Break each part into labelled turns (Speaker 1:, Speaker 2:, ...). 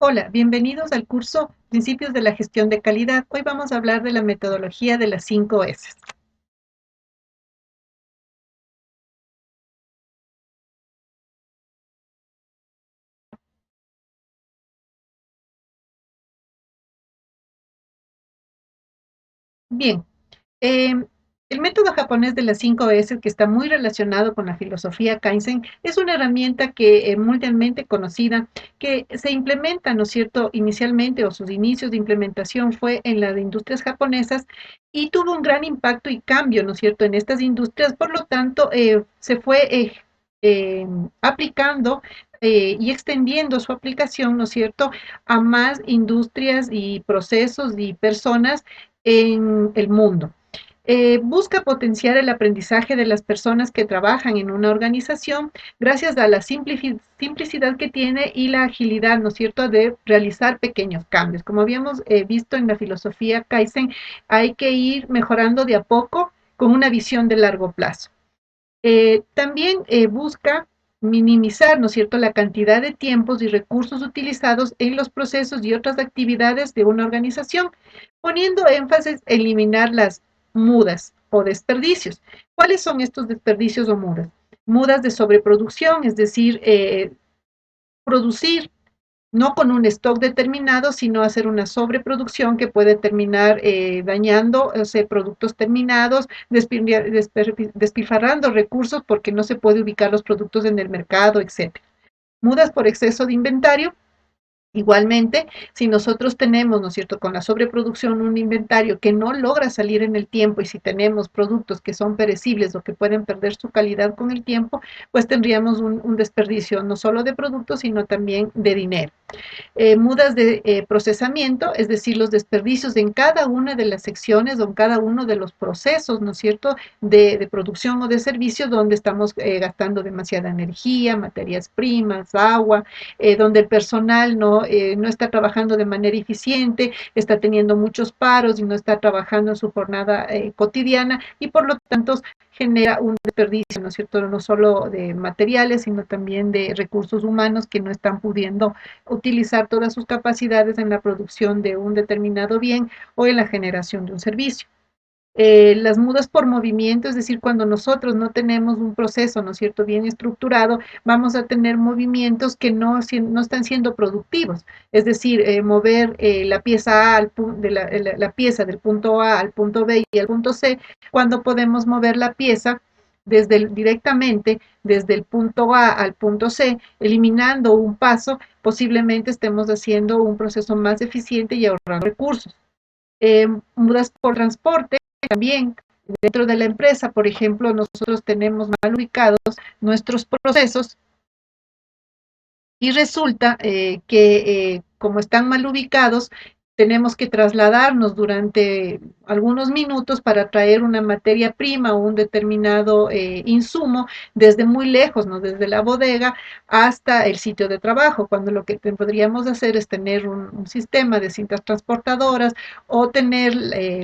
Speaker 1: Hola, bienvenidos al curso Principios de la Gestión de Calidad. Hoy vamos a hablar de la metodología de las 5 S. Bien, em, el método japonés de las 5 S, que está muy relacionado con la filosofía Kaizen, es una herramienta que mundialmente conocida, que se implementa, ¿no es cierto?, inicialmente, o sus inicios de implementación fue en las industrias japonesas y tuvo un gran impacto y cambio, ¿no es cierto?, en estas industrias. Por lo tanto, se fue aplicando y extendiendo su aplicación, ¿no es cierto?, a más industrias y procesos y personas en el mundo. Busca potenciar el aprendizaje de las personas que trabajan en una organización gracias a la simplicidad que tiene y la agilidad, ¿no es cierto?, de realizar pequeños cambios. Como habíamos visto en la filosofía Kaizen, hay que ir mejorando de a poco con una visión de largo plazo. También busca minimizar, ¿no es cierto?, la cantidad de tiempos y recursos utilizados en los procesos y otras actividades de una organización, poniendo énfasis en eliminar las mudas o desperdicios. ¿Cuáles son estos desperdicios o mudas? Mudas de sobreproducción, es decir, producir no con un stock determinado, sino hacer una sobreproducción que puede terminar dañando, o sea, productos terminados, despilfarrando recursos porque no se puede ubicar los productos en el mercado, etcétera. Mudas por exceso de inventario. Igualmente, si nosotros tenemos, ¿no es cierto?, con la sobreproducción un inventario que no logra salir en el tiempo, y si tenemos productos que son perecibles o que pueden perder su calidad con el tiempo, pues tendríamos un desperdicio no solo de productos, sino también de dinero. Mudas de procesamiento, es decir, los desperdicios en cada una de las secciones o en cada uno de los procesos, ¿no es cierto?, de producción o de servicio, donde estamos gastando demasiada energía, materias primas, agua, donde el personal no está trabajando de manera eficiente, está teniendo muchos paros y no está trabajando en su jornada cotidiana, y por lo tanto genera un desperdicio, ¿no es cierto?, no solo de materiales, sino también de recursos humanos que no están pudiendo utilizar todas sus capacidades en la producción de un determinado bien o en la generación de un servicio. Las mudas por movimiento, es decir, cuando nosotros no tenemos un proceso, ¿no es cierto?, bien estructurado, vamos a tener movimientos que no están siendo productivos. Es decir, mover la pieza A la pieza del punto A al punto B y al punto C, cuando podemos mover la pieza directamente desde el punto A al punto C, eliminando un paso, posiblemente estemos haciendo un proceso más eficiente y ahorrando recursos. Mudas por transporte también. Dentro de la empresa, por ejemplo, nosotros tenemos mal ubicados nuestros procesos y resulta que como están mal ubicados, tenemos que trasladarnos durante algunos minutos para traer una materia prima o un determinado insumo desde muy lejos, ¿no?, desde la bodega hasta el sitio de trabajo, cuando lo que podríamos hacer es tener un sistema de cintas transportadoras o tener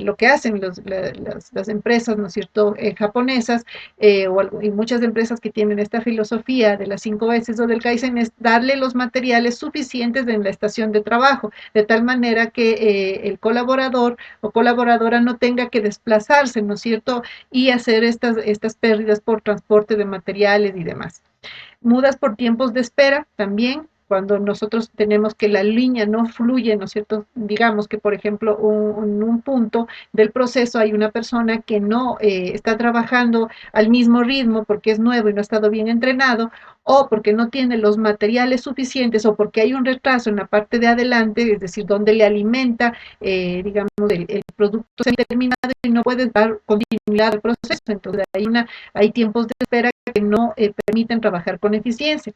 Speaker 1: lo que hacen las empresas, ¿no es cierto?, japonesas, y muchas empresas que tienen esta filosofía de las 5 S o del Kaizen, es darle los materiales suficientes en la estación de trabajo, de tal manera que el colaborador o colaboradora no tenga que desplazarse, ¿no es cierto?, y hacer estas pérdidas por transporte de materiales y demás. Mudas por tiempos de espera también, cuando nosotros tenemos que la línea no fluye, ¿no es cierto? Digamos que, por ejemplo, en un punto del proceso hay una persona que no está trabajando al mismo ritmo porque es nuevo y no ha estado bien entrenado, o porque no tiene los materiales suficientes, o porque hay un retraso en la parte de adelante, es decir, donde le alimenta, digamos, el producto terminado y no puede dar continuidad al proceso. Entonces, hay tiempos de espera que no permiten trabajar con eficiencia.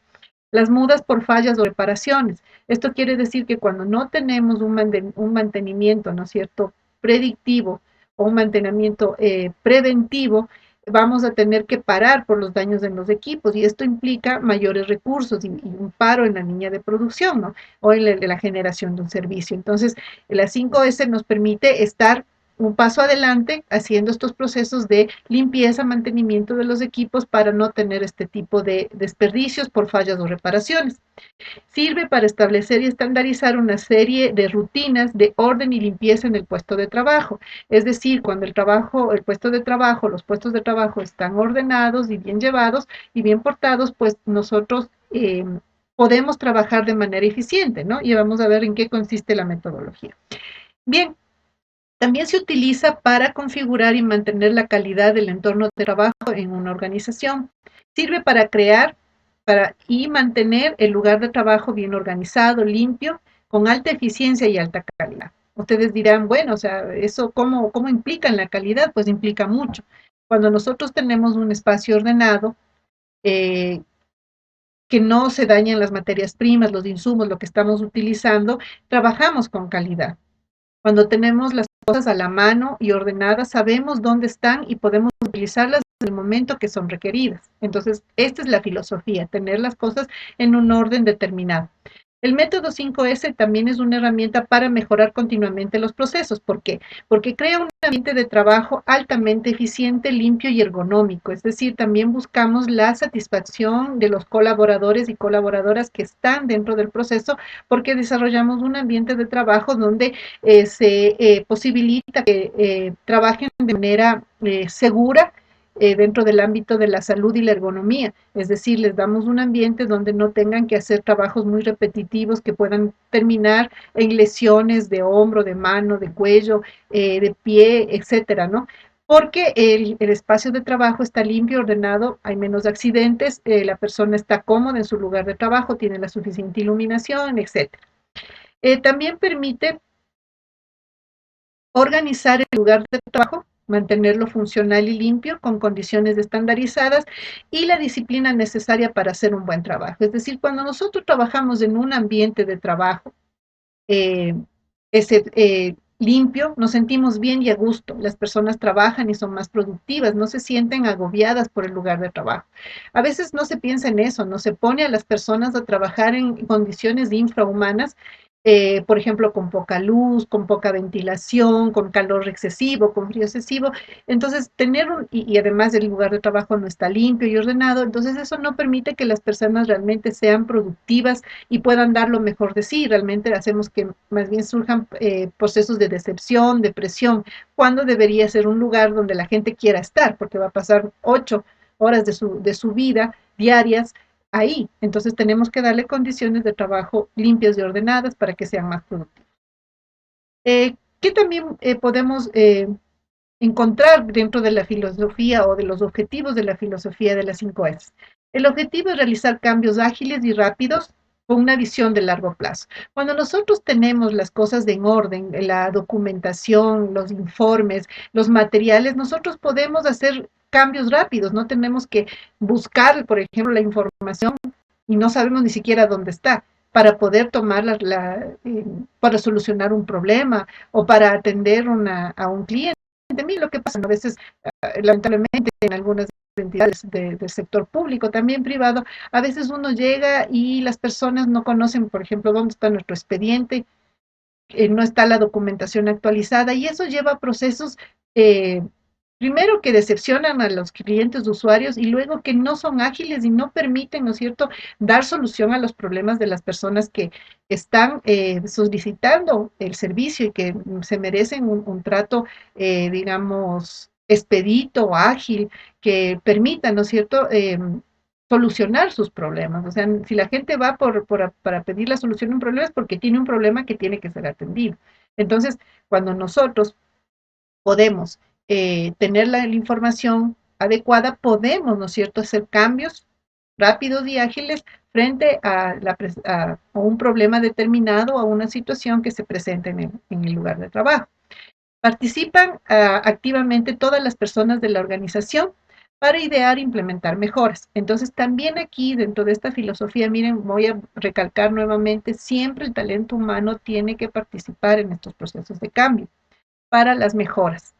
Speaker 1: Las mudas por fallas o reparaciones. Esto quiere decir que cuando no tenemos un mantenimiento, ¿no es cierto?, predictivo, o un mantenimiento preventivo, vamos a tener que parar por los daños en los equipos, y esto implica mayores recursos y un paro en la línea de producción, ¿no?, o en la generación de un servicio. Entonces, la 5S nos permite estar un paso adelante haciendo estos procesos de limpieza, mantenimiento de los equipos para no tener este tipo de desperdicios por fallas o reparaciones. Sirve para establecer y estandarizar una serie de rutinas de orden y limpieza en el puesto de trabajo. Es decir, cuando el puesto de trabajo, los puestos de trabajo están ordenados y bien llevados y bien portados, pues nosotros podemos trabajar de manera eficiente, ¿no? Y vamos a ver en qué consiste la metodología. Bien, también se utiliza para configurar y mantener la calidad del entorno de trabajo en una organización. Sirve para crear y mantener el lugar de trabajo bien organizado, limpio, con alta eficiencia y alta calidad. Ustedes dirán, bueno, o sea, ¿eso cómo implica en la calidad? Pues implica mucho. Cuando nosotros tenemos un espacio ordenado, eh, que no se dañen las materias primas, los insumos, lo que estamos utilizando, trabajamos con calidad. Cuando tenemos las cosas a la mano y ordenadas, sabemos dónde están y podemos utilizarlas en el momento que son requeridas. Entonces, esta es la filosofía, tener las cosas en un orden determinado. El método 5S también es una herramienta para mejorar continuamente los procesos. ¿Por qué? Porque crea un ambiente de trabajo altamente eficiente, limpio y ergonómico. Es decir, también buscamos la satisfacción de los colaboradores y colaboradoras que están dentro del proceso, porque desarrollamos un ambiente de trabajo donde se posibilita que trabajen de manera segura, dentro del ámbito de la salud y la ergonomía, es decir, les damos un ambiente donde no tengan que hacer trabajos muy repetitivos que puedan terminar en lesiones de hombro, de mano, de cuello, de pie, etcétera, ¿no? Porque el espacio de trabajo está limpio, ordenado, hay menos accidentes, la persona está cómoda en su lugar de trabajo, tiene la suficiente iluminación, etcétera. También permite organizar el lugar de trabajo, mantenerlo funcional y limpio, con condiciones estandarizadas y la disciplina necesaria para hacer un buen trabajo. Es decir, cuando nosotros trabajamos en un ambiente de trabajo eh, limpio, nos sentimos bien y a gusto. Las personas trabajan y son más productivas, no se sienten agobiadas por el lugar de trabajo. A veces no se piensa en eso, no se pone a las personas a trabajar en condiciones infrahumanas, por ejemplo, con poca luz, con poca ventilación, con calor excesivo, con frío excesivo. Entonces, y además el lugar de trabajo no está limpio y ordenado, entonces eso no permite que las personas realmente sean productivas y puedan dar lo mejor de sí. Realmente hacemos que más bien surjan procesos de decepción, depresión, cuando debería ser un lugar donde la gente quiera estar, porque va a pasar 8 horas de su vida diarias ahí. Entonces tenemos que darle condiciones de trabajo limpias y ordenadas para que sean más productivos. ¿Qué también podemos encontrar dentro de la filosofía o de los objetivos de la filosofía de las 5S? El objetivo es realizar cambios ágiles y rápidos con una visión de largo plazo. Cuando nosotros tenemos las cosas en orden, la documentación, los informes, los materiales, nosotros podemos hacer cambios rápidos, no tenemos que buscar, por ejemplo, la información y no sabemos ni siquiera dónde está para poder tomar para solucionar un problema o para atender a un cliente. A mí lo que pasa a veces, lamentablemente, en algunas entidades del sector público, también privado, a veces uno llega y las personas no conocen, por ejemplo, dónde está nuestro expediente, no está la documentación actualizada y eso lleva a procesos, eh, primero que decepcionan a los clientes usuarios y luego que no son ágiles y no permiten, ¿no es cierto?, dar solución a los problemas de las personas que están solicitando el servicio y que se merecen un trato, digamos, expedito, ágil, que permita, ¿no es cierto?, solucionar sus problemas. O sea, si la gente va para pedir la solución a un problema es porque tiene un problema que tiene que ser atendido. Entonces, cuando nosotros podemos tener la información adecuada, podemos, ¿no es cierto?, hacer cambios rápidos y ágiles frente a un problema determinado, a una situación que se presenta en el lugar de trabajo. Participan activamente todas las personas de la organización para idear e implementar mejoras. Entonces, también aquí, dentro de esta filosofía, miren, voy a recalcar nuevamente, siempre el talento humano tiene que participar en estos procesos de cambio para las mejoras.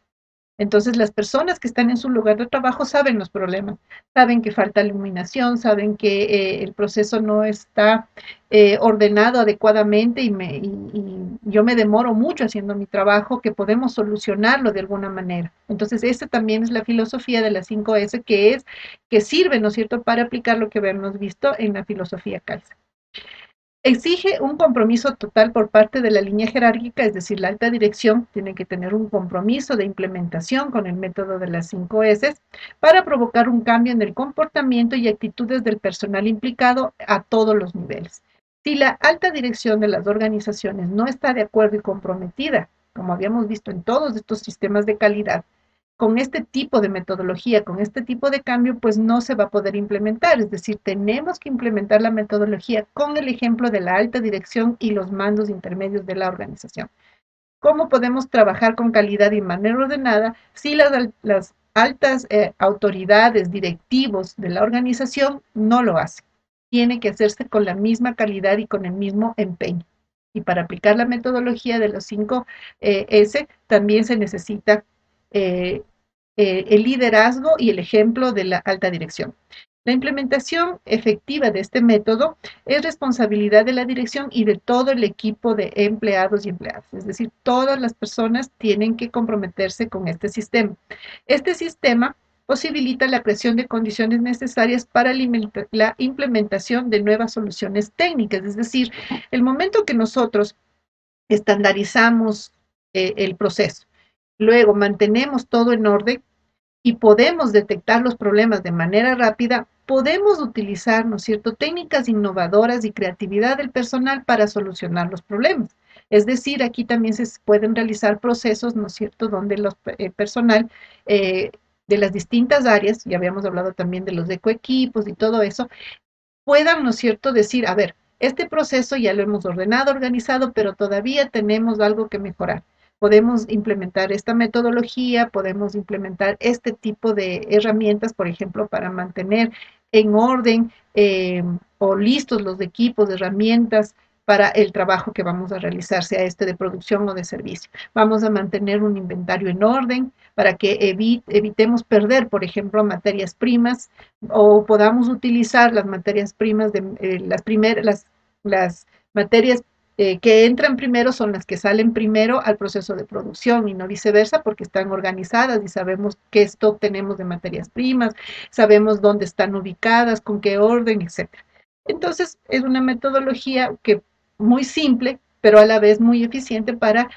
Speaker 1: Entonces, las personas que están en su lugar de trabajo saben los problemas, saben que falta iluminación, saben que el proceso no está ordenado adecuadamente y yo me demoro mucho haciendo mi trabajo, que podemos solucionarlo de alguna manera. Entonces, esa también es la filosofía de las 5S, que sirve, ¿no es cierto?, para aplicar lo que hemos visto en la filosofía Kaizen. Exige un compromiso total por parte de la línea jerárquica, es decir, la alta dirección tiene que tener un compromiso de implementación con el método de las 5S para provocar un cambio en el comportamiento y actitudes del personal implicado a todos los niveles. Si la alta dirección de las organizaciones no está de acuerdo y comprometida, como habíamos visto en todos estos sistemas de calidad, con este tipo de metodología, con este tipo de cambio, pues no se va a poder implementar. Es decir, tenemos que implementar la metodología con el ejemplo de la alta dirección y los mandos intermedios de la organización. ¿Cómo podemos trabajar con calidad y manera ordenada si las altas autoridades, directivos de la organización no lo hacen? Tiene que hacerse con la misma calidad y con el mismo empeño. Y para aplicar la metodología de los 5 S también se necesita eh, el liderazgo y el ejemplo de la alta dirección. La implementación efectiva de este método es responsabilidad de la dirección y de todo el equipo de empleados y empleadas. Es decir, todas las personas tienen que comprometerse con este sistema. Este sistema posibilita la creación de condiciones necesarias para la implementación de nuevas soluciones técnicas. Es decir, el momento que nosotros estandarizamos el proceso, luego mantenemos todo en orden, y podemos detectar los problemas de manera rápida, podemos utilizar, ¿no es cierto?, técnicas innovadoras y creatividad del personal para solucionar los problemas. Es decir, aquí también se pueden realizar procesos, ¿no es cierto?, donde el personal de las distintas áreas, ya habíamos hablado también de los ecoequipos y todo eso, puedan, ¿no es cierto?, decir, a ver, este proceso ya lo hemos ordenado, organizado, pero todavía tenemos algo que mejorar. Podemos implementar esta metodología, podemos implementar este tipo de herramientas, por ejemplo, para mantener en orden o listos los equipos, de herramientas para el trabajo que vamos a realizar, sea este de producción o de servicio. Vamos a mantener un inventario en orden para que evitemos perder, por ejemplo, materias primas, o podamos utilizar las materias primas de las materias que entran primero son las que salen primero al proceso de producción y no viceversa, porque están organizadas y sabemos qué stock tenemos de materias primas, sabemos dónde están ubicadas, con qué orden, etcétera. Entonces, es una metodología que muy simple, pero a la vez muy eficiente para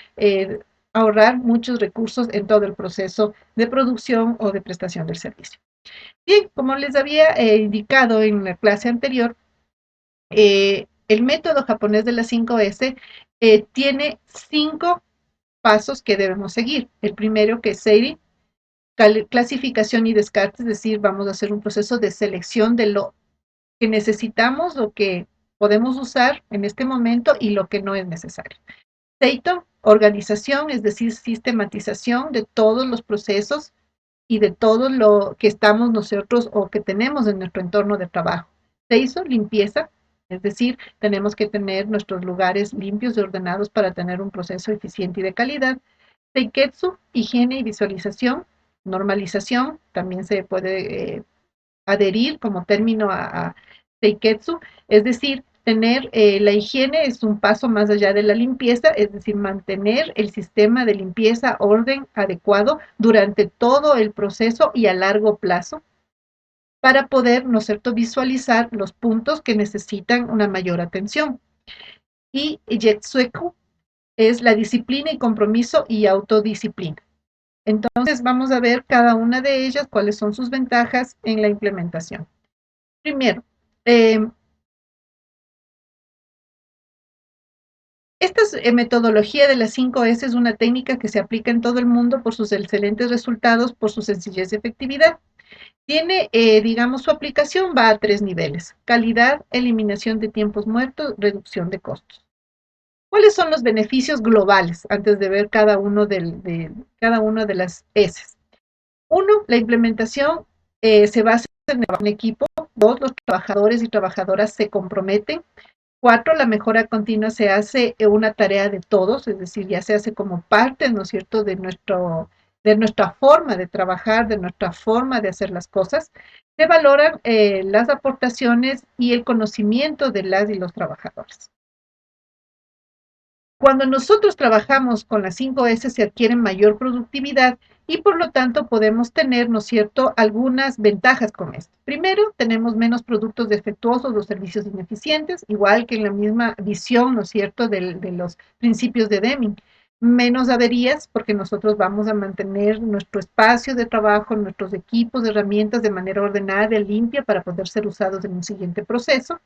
Speaker 1: ahorrar muchos recursos en todo el proceso de producción o de prestación del servicio. Bien, como les había indicado en la clase anterior, el método japonés de las 5S tiene 5 pasos que debemos seguir. El primero, que es Seiri, clasificación y descarte, es decir, vamos a hacer un proceso de selección de lo que necesitamos, lo que podemos usar en este momento y lo que no es necesario. Seito, organización, es decir, sistematización de todos los procesos y de todo lo que estamos nosotros o que tenemos en nuestro entorno de trabajo. Seiso, limpieza, es decir, tenemos que tener nuestros lugares limpios y ordenados para tener un proceso eficiente y de calidad. Seiketsu, higiene y visualización. Normalización, también se puede adherir como término a Seiketsu, es decir, tener la higiene es un paso más allá de la limpieza, es decir, mantener el sistema de limpieza, orden adecuado durante todo el proceso y a largo plazo para poder, ¿no es cierto?, visualizar los puntos que necesitan una mayor atención. Y Jetsueku es la disciplina y compromiso y autodisciplina. Entonces vamos a ver cada una de ellas, cuáles son sus ventajas en la implementación. Primero, esta metodología de las 5S es una técnica que se aplica en todo el mundo por sus excelentes resultados, por su sencillez y efectividad. Tiene, digamos, su aplicación va a 3 niveles: calidad, eliminación de tiempos muertos, reducción de costos. ¿Cuáles son los beneficios globales antes de ver cada uno de las S? Uno, la implementación se basa en un equipo. Dos, los trabajadores y trabajadoras se comprometen. 4, la mejora continua se hace una tarea de todos, es decir, ya se hace como parte, ¿no es cierto?, de de nuestra forma de trabajar, de nuestra forma de hacer las cosas, se valoran las aportaciones y el conocimiento de las y los trabajadores. Cuando nosotros trabajamos con las 5S se adquiere mayor productividad y por lo tanto podemos tener, ¿no es cierto?, algunas ventajas con esto. Primero, tenemos menos productos defectuosos o servicios ineficientes, igual que en la misma visión, ¿no es cierto?, de los principios de Deming. Menos averías porque nosotros vamos a mantener nuestro espacio de trabajo, nuestros equipos, herramientas de manera ordenada y limpia para poder ser usados en un siguiente proceso.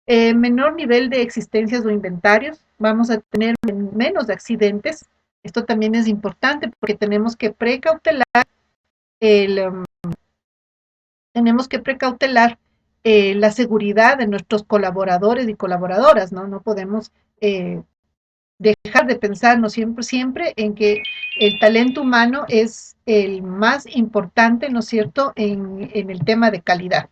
Speaker 1: Menor nivel de existencias o inventarios, vamos a tener menos accidentes. Esto también es importante porque el, um, tenemos que precautelar la seguridad de nuestros colaboradores y colaboradoras, ¿no? No podemos dejar de pensar, ¿no? Siempre en que el talento humano es el más importante, ¿no es cierto?, en el tema de calidad.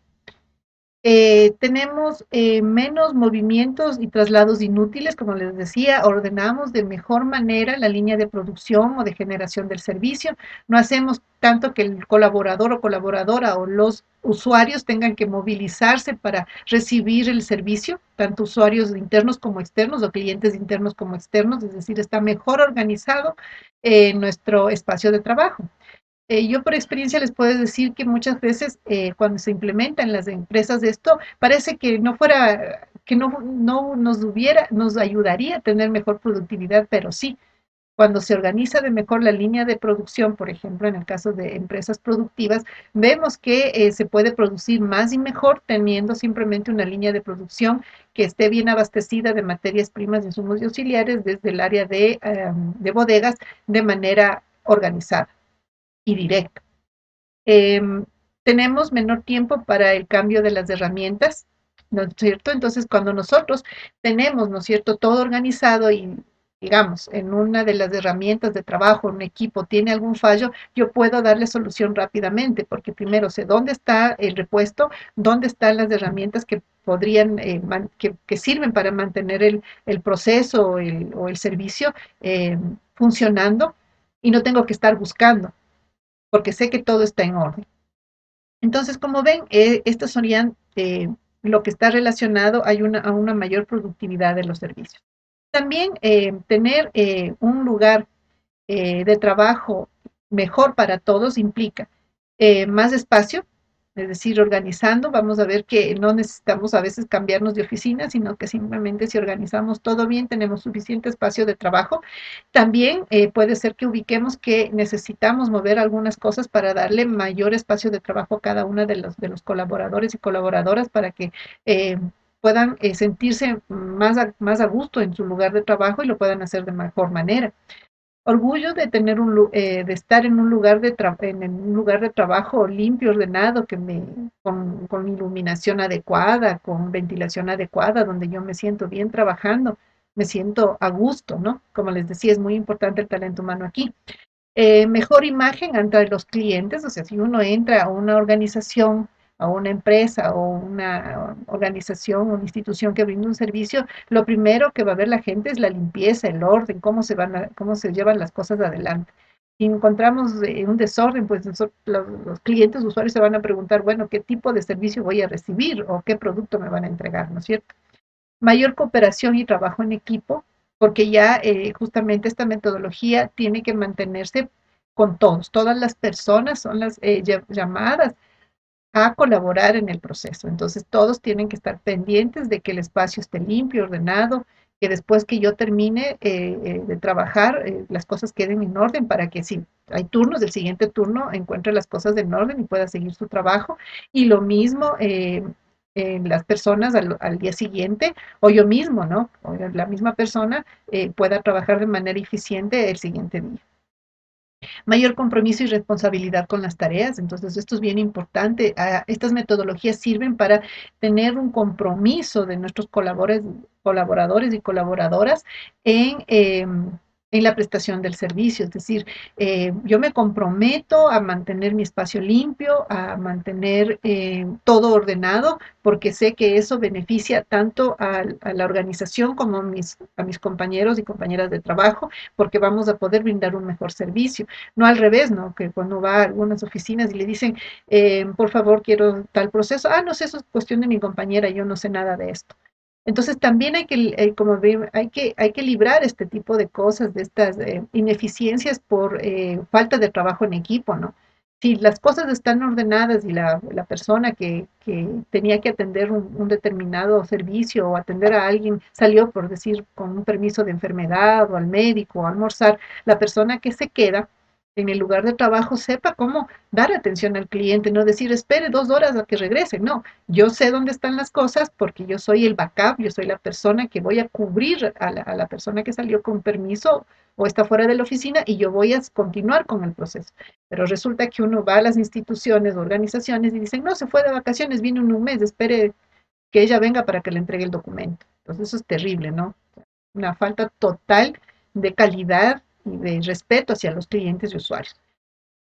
Speaker 1: Tenemos menos movimientos y traslados inútiles, como les decía, ordenamos de mejor manera la línea de producción o de generación del servicio, no hacemos tanto que el colaborador o colaboradora o los usuarios tengan que movilizarse para recibir el servicio, tanto usuarios internos como externos o clientes internos como externos, es decir, está mejor organizado nuestro espacio de trabajo. Yo por experiencia les puedo decir que muchas veces cuando se implementa en las empresas esto, parece que no fuera, que no nos ayudaría a tener mejor productividad, pero sí, cuando se organiza de mejor la línea de producción, por ejemplo, en el caso de empresas productivas, vemos que se puede producir más y mejor teniendo simplemente una línea de producción que esté bien abastecida de materias primas, insumos y auxiliares desde el área de bodegas de manera organizada y directa. Eh, Tenemos menor tiempo para el cambio de las herramientas, ¿no es cierto? Entonces, cuando nosotros tenemos, ¿no es cierto?, todo organizado y, digamos, en una de las herramientas de trabajo, un equipo tiene algún fallo, yo puedo darle solución rápidamente, porque primero sé dónde está el repuesto, dónde están las herramientas que podrían, que sirven para mantener el proceso o el servicio funcionando y no tengo que estar buscando porque sé que todo está en orden. Entonces, como ven, estos serían lo que está relacionado a una mayor productividad de los servicios. También tener un lugar de trabajo mejor para todos implica más espacio, es decir, organizando, vamos a ver que no necesitamos a veces cambiarnos de oficina, sino que simplemente si organizamos todo bien, tenemos suficiente espacio de trabajo. También puede ser que ubiquemos que necesitamos mover algunas cosas para darle mayor espacio de trabajo a cada uno de los colaboradores y colaboradoras para que puedan sentirse más a gusto en su lugar de trabajo y lo puedan hacer de mejor manera. Orgullo de tener de estar en un lugar en un lugar de trabajo limpio, ordenado, con iluminación adecuada, con ventilación adecuada, donde yo me siento bien trabajando, me siento a gusto, ¿no? Como les decía, es muy importante el talento humano aquí. Mejor imagen ante los clientes, o sea, si uno entra a una organización, a una empresa o una organización, una institución que brinda un servicio, lo primero que va a ver la gente es la limpieza, el orden, cómo se llevan las cosas adelante. Si encontramos un desorden, pues los clientes, usuarios se van a preguntar, bueno, ¿qué tipo de servicio voy a recibir o qué producto me van a entregar, ¿no es cierto? Mayor cooperación y trabajo en equipo, porque ya justamente esta metodología tiene que mantenerse con todos. Todas las personas son las llamadas a colaborar en el proceso. Entonces, todos tienen que estar pendientes de que el espacio esté limpio, ordenado, que después que yo termine de trabajar, las cosas queden en orden para que si hay turnos, el siguiente turno encuentre las cosas en orden y pueda seguir su trabajo. Y lo mismo las personas al día siguiente, o yo mismo, ¿no? O la misma persona pueda trabajar de manera eficiente el siguiente día. Mayor compromiso y responsabilidad con las tareas. Entonces, esto es bien importante. Estas metodologías sirven para tener un compromiso de nuestros colaboradores y colaboradoras en en la prestación del servicio. Es decir, yo me comprometo a mantener mi espacio limpio, a mantener todo ordenado, porque sé que eso beneficia tanto a la organización como a mis compañeros y compañeras de trabajo, porque vamos a poder brindar un mejor servicio. No al revés, ¿no? Que cuando va a algunas oficinas y le dicen, por favor, quiero tal proceso, ah, no sé, eso es cuestión de mi compañera, yo no sé nada de esto. Entonces también hay que, como ven, hay que librar este tipo de cosas, de estas ineficiencias por falta de trabajo en equipo, ¿no? Si las cosas están ordenadas y la persona que tenía que atender un determinado servicio o atender a alguien salió, por decir, con un permiso de enfermedad o al médico o a almorzar, la persona que se queda en el lugar de trabajo sepa cómo dar atención al cliente, no decir espere 2 horas a que regrese, no, yo sé dónde están las cosas porque yo soy el backup, yo soy la persona que voy a cubrir a la persona que salió con permiso o está fuera de la oficina y yo voy a continuar con el proceso. Pero resulta que uno va a las instituciones, organizaciones y dicen, no, se fue de vacaciones, vino en un mes, espere que ella venga para que le entregue el documento. Entonces eso es terrible, ¿no? Una falta total de calidad y de respeto hacia los clientes y usuarios.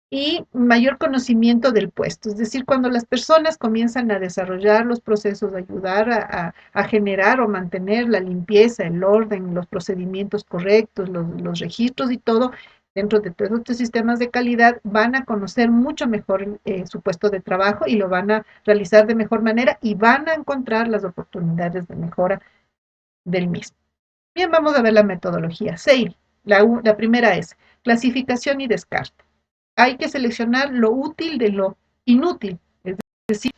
Speaker 1: Y mayor conocimiento del puesto, es decir, cuando las personas comienzan a desarrollar los procesos, a ayudar a generar o mantener la limpieza, el orden, los procedimientos correctos, los registros y todo, dentro de todos estos sistemas de calidad, van a conocer mucho mejor su puesto de trabajo y lo van a realizar de mejor manera y van a encontrar las oportunidades de mejora del mismo. Bien, vamos a ver la metodología. SAIL, la primera es clasificación y descarte. Hay que seleccionar lo útil de lo inútil, es decir,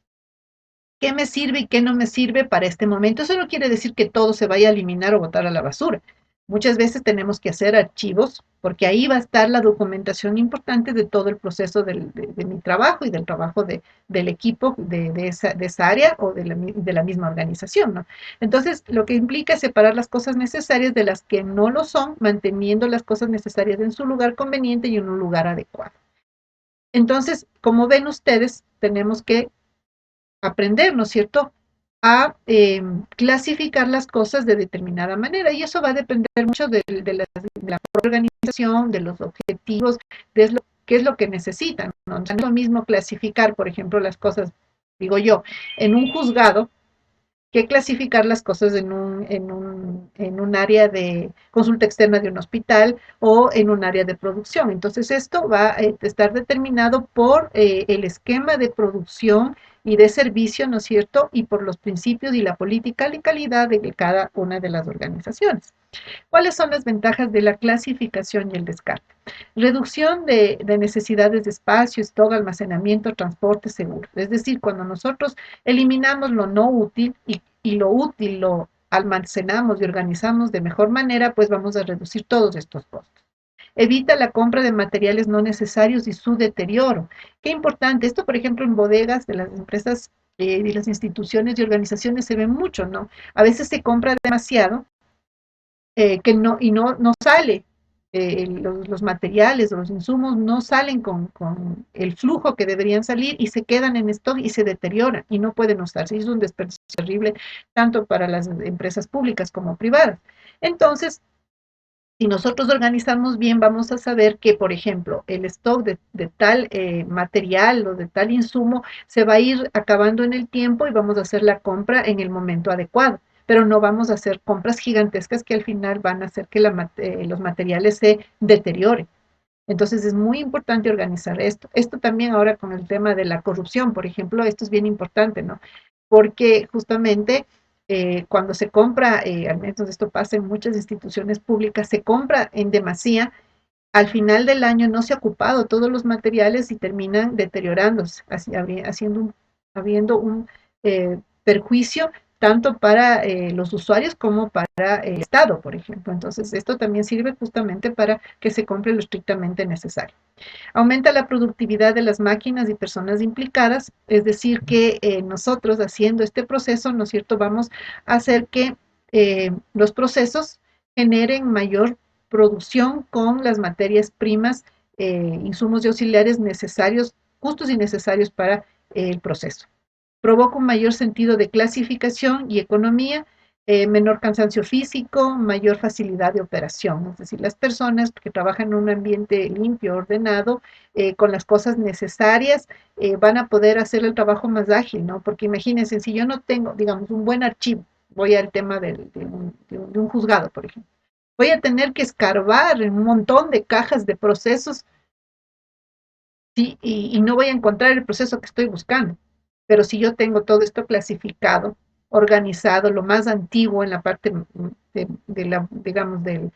Speaker 1: qué me sirve y qué no me sirve para este momento. Eso no quiere decir que todo se vaya a eliminar o botar a la basura. Muchas veces tenemos que hacer archivos porque ahí va a estar la documentación importante de todo el proceso de mi trabajo y del trabajo del equipo de esa área o de la misma organización, ¿no? Entonces, lo que implica es separar las cosas necesarias de las que no lo son, manteniendo las cosas necesarias en su lugar conveniente y en un lugar adecuado. Entonces, como ven ustedes, tenemos que aprender, ¿no es cierto?, a clasificar las cosas de determinada manera y eso va a depender mucho de la organización, de los objetivos, qué es lo que necesitan, ¿no? No es lo mismo clasificar, por ejemplo, las cosas, digo yo, en un juzgado, que clasificar las cosas en un área de consulta externa de un hospital o en un área de producción. Entonces, esto va a estar determinado por el esquema de producción y de servicio, ¿no es cierto? Y por los principios y la política de calidad de cada una de las organizaciones. ¿Cuáles son las ventajas de la clasificación y el descarte? Reducción de necesidades de espacio, stock, almacenamiento, transporte seguro. Es decir, cuando nosotros eliminamos lo no útil y lo útil lo almacenamos y organizamos de mejor manera, pues vamos a reducir todos estos costos. Evita la compra de materiales no necesarios y su deterioro. Qué importante. Esto, por ejemplo, en bodegas de las empresas y las instituciones y organizaciones se ve mucho, ¿no? A veces se compra demasiado que no, y no sale, los materiales o los insumos no salen con el flujo que deberían salir y se quedan en stock y se deterioran y no pueden usarse. Es un desperdicio terrible tanto para las empresas públicas como privadas. Entonces, si nosotros organizamos bien, vamos a saber que, por ejemplo, el stock de tal material o de tal insumo se va a ir acabando en el tiempo y vamos a hacer la compra en el momento adecuado, pero no vamos a hacer compras gigantescas que al final van a hacer que los materiales se deterioren. Entonces es muy importante organizar esto. Esto también ahora con el tema de la corrupción, por ejemplo, esto es bien importante, ¿no? Porque justamente cuando se compra, al menos esto pasa en muchas instituciones públicas, se compra en demasía, al final del año no se ha ocupado todos los materiales y terminan deteriorándose, habiendo un perjuicio tanto para los usuarios como para el Estado, por ejemplo. Entonces, esto también sirve justamente para que se compre lo estrictamente necesario. Aumenta la productividad de las máquinas y personas implicadas, es decir, que nosotros haciendo este proceso, ¿no es cierto?, vamos a hacer que los procesos generen mayor producción con las materias primas, insumos y auxiliares necesarios, justos y necesarios para el proceso. Provoca un mayor sentido de clasificación y economía, menor cansancio físico, mayor facilidad de operación. Es decir, las personas que trabajan en un ambiente limpio, ordenado, con las cosas necesarias, van a poder hacer el trabajo más ágil, ¿no? Porque imagínense, si yo no tengo, digamos, un buen archivo, voy al tema de un juzgado, por ejemplo, voy a tener que escarbar en un montón de cajas de procesos, ¿sí? Y no voy a encontrar el proceso que estoy buscando. Pero si yo tengo todo esto clasificado, organizado, lo más antiguo en la parte de la, digamos, del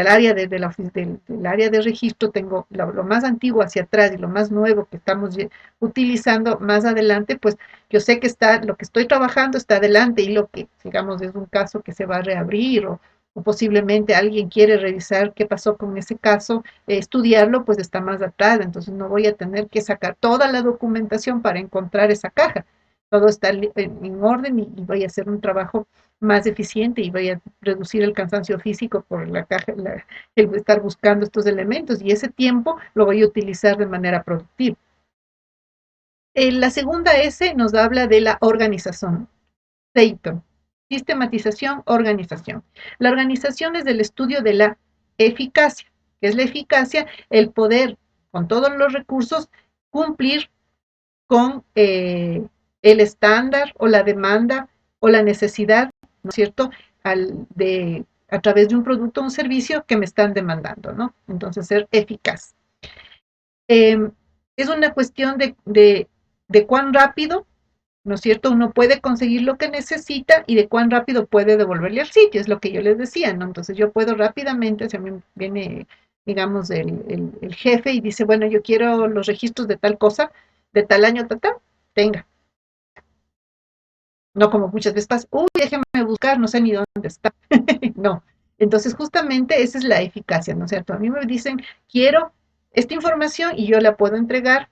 Speaker 1: área del área de registro, tengo lo más antiguo hacia atrás y lo más nuevo que estamos utilizando más adelante, pues yo sé que está, lo que estoy trabajando está adelante y lo que, digamos, es un caso que se va a reabrir o posiblemente alguien quiere revisar qué pasó con ese caso, estudiarlo, pues está más atrás, entonces no voy a tener que sacar toda la documentación para encontrar esa caja. Todo está en orden y voy a hacer un trabajo más eficiente y voy a reducir el cansancio físico por la caja, el estar buscando estos elementos y ese tiempo lo voy a utilizar de manera productiva. La segunda S nos habla de la organización. SEITO, sistematización, organización. La organización es el estudio de la eficacia, que es la eficacia, el poder con todos los recursos cumplir con el estándar o la demanda o la necesidad, ¿no es cierto?, a través de un producto o un servicio que me están demandando, ¿no? Entonces, ser eficaz. Es una cuestión de cuán rápido, ¿no es cierto? Uno puede conseguir lo que necesita y de cuán rápido puede devolverle al sitio, es lo que yo les decía, ¿no? Entonces yo puedo rápidamente, si a mí viene, digamos, el jefe y dice, bueno, yo quiero los registros de tal cosa, de tal año, tenga. No como muchas veces pasa, uy, déjeme buscar, no sé ni dónde está. No. Entonces justamente esa es la eficacia, ¿no es cierto? A mí me dicen, quiero esta información y yo la puedo entregar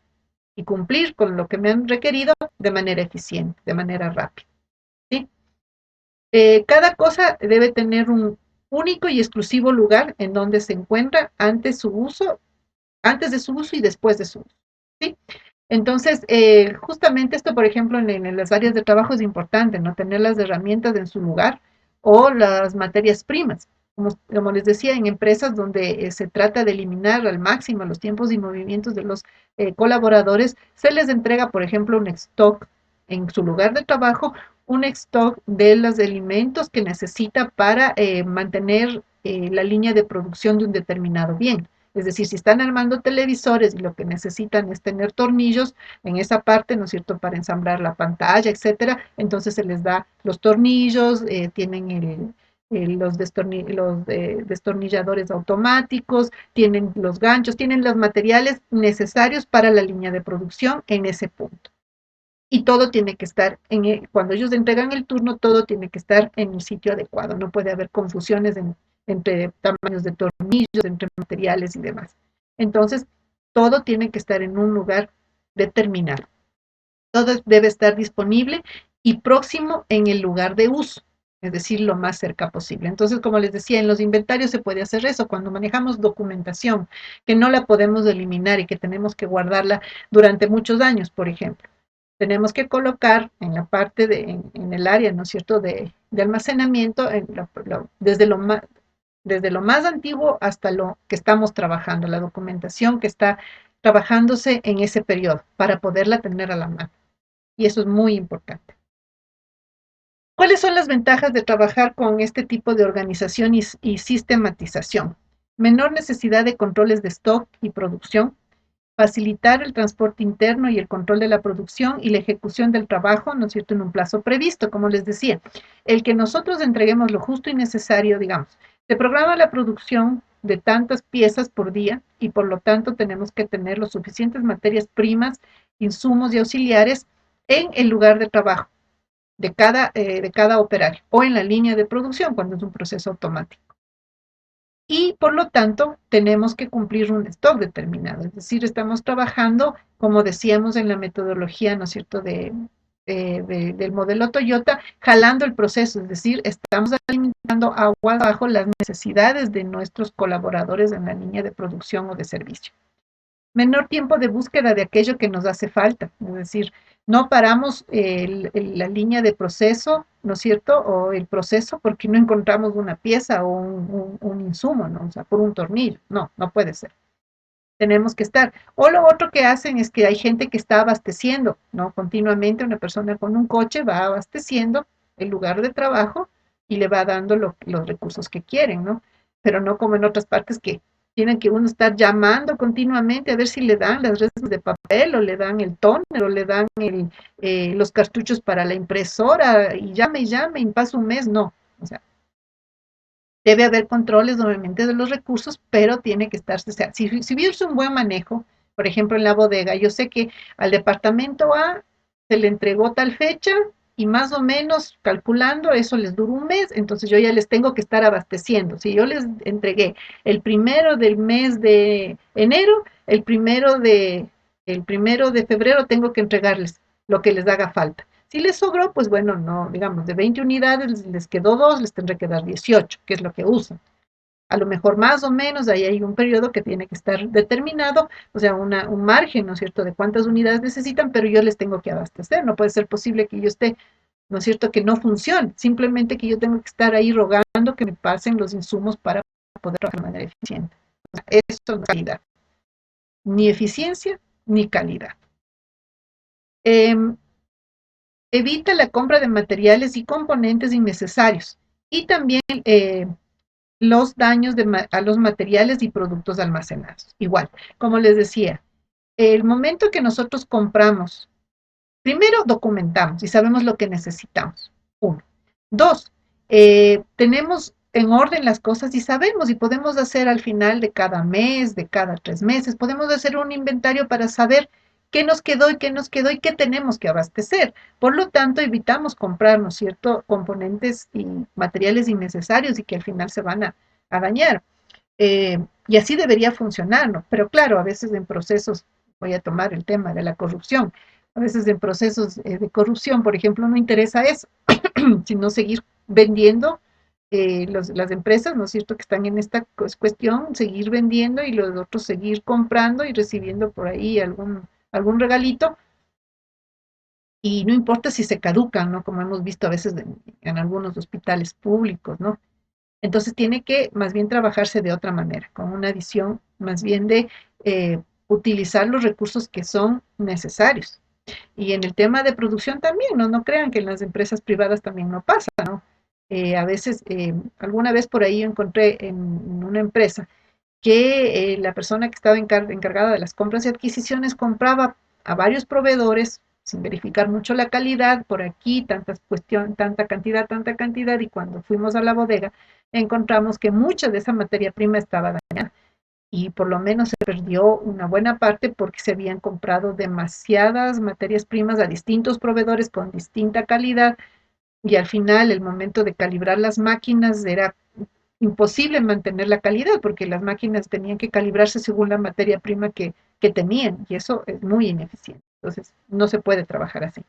Speaker 1: y cumplir con lo que me han requerido de manera eficiente, de manera rápida. ¿Sí? Cada cosa debe tener un único y exclusivo lugar en donde se encuentra antes de su uso y después de su uso. ¿Sí? Entonces, justamente esto, por ejemplo, en las áreas de trabajo es importante, ¿no? Tener las herramientas en su lugar o las materias primas. Como les decía, en empresas donde se trata de eliminar al máximo los tiempos y movimientos de los colaboradores, se les entrega, por ejemplo, un stock en su lugar de trabajo, un stock de los alimentos que necesita para mantener la línea de producción de un determinado bien. Es decir, si están armando televisores y lo que necesitan es tener tornillos en esa parte, ¿no es cierto?, para ensamblar la pantalla, etcétera, entonces se les da los tornillos, tienen los destornilladores automáticos, tienen los ganchos, tienen los materiales necesarios para la línea de producción en ese punto. Y todo tiene que estar, cuando ellos entregan el turno, todo tiene que estar en el sitio adecuado. No puede haber confusiones entre tamaños de tornillos, entre materiales y demás. Entonces, todo tiene que estar en un lugar determinado. Todo debe estar disponible y próximo en el lugar de uso, es decir, lo más cerca posible. Entonces, como les decía, en los inventarios se puede hacer eso. Cuando manejamos documentación que no la podemos eliminar y que tenemos que guardarla durante muchos años, por ejemplo, tenemos que colocar en la parte en el área, ¿no es cierto?, de almacenamiento, desde lo más antiguo hasta lo que estamos trabajando, la documentación que está trabajándose en ese periodo, para poderla tener a la mano. Y eso es muy importante. ¿Cuáles son las ventajas de trabajar con este tipo de organización y sistematización? Menor necesidad de controles de stock y producción, facilitar el transporte interno y el control de la producción y la ejecución del trabajo, ¿no es cierto?, en un plazo previsto, como les decía. El que nosotros entreguemos lo justo y necesario, digamos, se programa la producción de tantas piezas por día y por lo tanto tenemos que tener los suficientes materias primas, insumos y auxiliares en el lugar de trabajo de cada operario o en la línea de producción cuando es un proceso automático. Y por lo tanto tenemos que cumplir un stock determinado, es decir, estamos trabajando, como decíamos en la metodología, ¿no es cierto?, del modelo Toyota, jalando el proceso, es decir, estamos alimentando agua bajo las necesidades de nuestros colaboradores en la línea de producción o de servicio. Menor tiempo de búsqueda de aquello que nos hace falta, es decir, No paramos la línea de proceso, ¿no es cierto? O el proceso porque no encontramos una pieza o un insumo, ¿no? O sea, por un tornillo. No, no puede ser. Tenemos que estar. O lo otro que hacen es que hay gente que está abasteciendo, ¿no? Continuamente una persona con un coche va abasteciendo el lugar de trabajo y le va dando los recursos que quieren, ¿no? Pero no como en otras partes que tienen que uno estar llamando continuamente a ver si le dan las restas de papel o le dan el tóner o le dan los cartuchos para la impresora y llame y pasa un mes, no. O sea, debe haber controles obviamente de los recursos, pero tiene que estar, o sea, si hubiese un buen manejo, por ejemplo en la bodega, yo sé que al departamento A se le entregó tal fecha y más o menos calculando eso les dura un mes, entonces yo ya les tengo que estar abasteciendo. Si yo les entregué el primero del mes de enero, el primero de febrero tengo que entregarles lo que les haga falta. Si les sobró, pues bueno, no, digamos, de 20 unidades les quedó 2, les tendré que dar 18, que es lo que usan. A lo mejor más o menos, ahí hay un periodo que tiene que estar determinado, o sea, un margen, ¿no es cierto?, de cuántas unidades necesitan, pero yo les tengo que abastecer. No puede ser posible que yo esté, ¿no es cierto?, que no funcione, simplemente que yo tengo que estar ahí rogando que me pasen los insumos para poder trabajar de manera eficiente. O sea, esto no es calidad, ni eficiencia ni calidad. Eh, Evita la compra de materiales y componentes innecesarios y también los daños a los materiales y productos almacenados. Igual, como les decía, el momento que nosotros compramos, primero documentamos y sabemos lo que necesitamos. Uno. Dos, tenemos en orden las cosas y sabemos y podemos hacer al final de cada mes, de cada 3 meses, podemos hacer un inventario para saber qué nos quedó y qué nos quedó y qué tenemos que abastecer. Por lo tanto, evitamos comprar, ¿no es cierto?, componentes y materiales innecesarios y que al final se van a dañar. Y así debería funcionar, ¿no? Pero claro, a veces en procesos, voy a tomar el tema de la corrupción, a veces en procesos de corrupción, por ejemplo, no interesa eso, sino seguir vendiendo las empresas, ¿no es cierto?, que están en esta cuestión, seguir vendiendo y los otros seguir comprando y recibiendo por ahí algún regalito. Y no importa si se caducan, ¿no? Como hemos visto a veces en algunos hospitales públicos, ¿no? Entonces tiene que más bien trabajarse de otra manera, con una visión más bien de utilizar los recursos que son necesarios. Y en el tema de producción también, ¿no? No crean que en las empresas privadas también no pasa, ¿no? A veces, alguna vez por ahí encontré en una empresa que la persona que estaba encargada de las compras y adquisiciones compraba a varios proveedores sin verificar mucho la calidad, por aquí tanta cantidad, y cuando fuimos a la bodega encontramos que mucha de esa materia prima estaba dañada y por lo menos se perdió una buena parte porque se habían comprado demasiadas materias primas a distintos proveedores con distinta calidad y al final el momento de calibrar las máquinas era imposible mantener la calidad porque las máquinas tenían que calibrarse según la materia prima que tenían y eso es muy ineficiente. Entonces, no se puede trabajar así.